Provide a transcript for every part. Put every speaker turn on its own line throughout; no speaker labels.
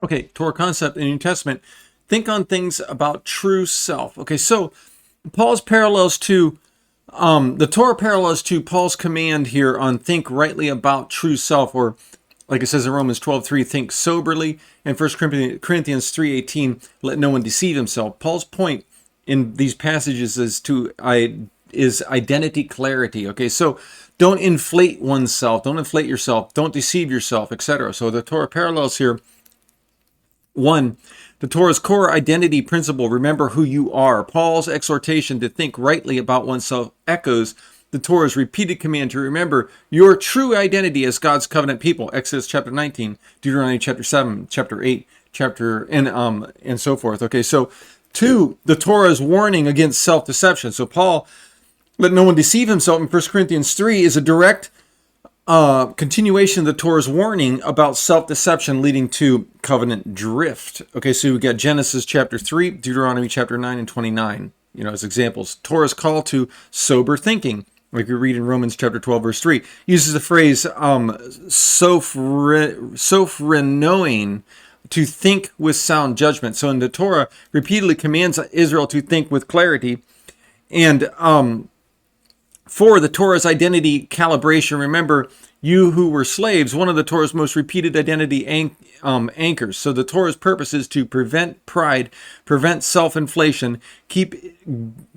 Okay, Torah concept in the New Testament. Think on things about true self. Okay, so Paul's parallels to the Torah parallels to Paul's command here on think rightly about true self, or like it says in Romans 12:3, think soberly, and 1 Corinthians 3:18, let no one deceive himself. Paul's point in these passages is identity clarity. Okay, so don't inflate oneself, don't inflate yourself, don't deceive yourself, etc. So the Torah parallels here. One, the Torah's core identity principle, remember who you are. Paul's exhortation to think rightly about oneself echoes the Torah's repeated command to remember your true identity as God's covenant people. Exodus chapter 19, Deuteronomy chapter 7, chapter 8, and so forth. Okay, so two, the Torah's warning against self-deception. So Paul, let no one deceive himself in 1 Corinthians 3 is a direct continuation of the Torah's warning about self-deception leading to covenant drift. Okay, so we got Genesis chapter 3, Deuteronomy chapter 9 and 29, as examples. Torah's call to sober thinking, like we read in Romans chapter 12, verse 3, uses the phrase sophrenōin, to think with sound judgment. So in the Torah, repeatedly commands Israel to think with clarity. And for the Torah's identity calibration, remember, you who were slaves, one of the Torah's most repeated identity anchors. So the Torah's purpose is to prevent pride, prevent self-inflation, keep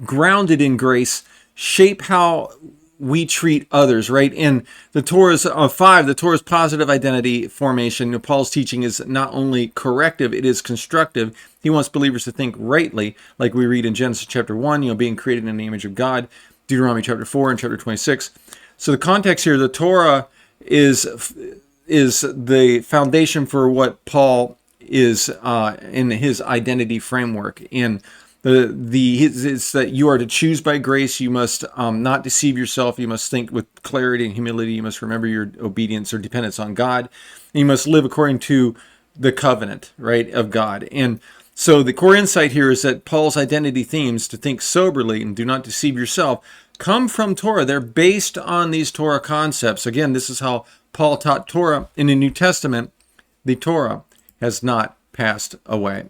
grounded in grace, shape how we treat others, right? And the Torah's the Torah's positive identity formation, Paul's teaching is not only corrective, it is constructive. He wants believers to think rightly, like we read in Genesis chapter 1, being created in the image of God, Deuteronomy chapter 4 and chapter 26. So the context here, the Torah is the foundation for what Paul is in his identity framework. And it's that you are to choose by grace. You must not deceive yourself. You must think with clarity and humility. You must remember your obedience or dependence on God. And you must live according to the covenant, right, of God. And so the core insight here is that Paul's identity themes, to think soberly and do not deceive yourself, come from Torah. They're based on these Torah concepts. Again, this is how Paul taught Torah in the New Testament. The Torah has not passed away.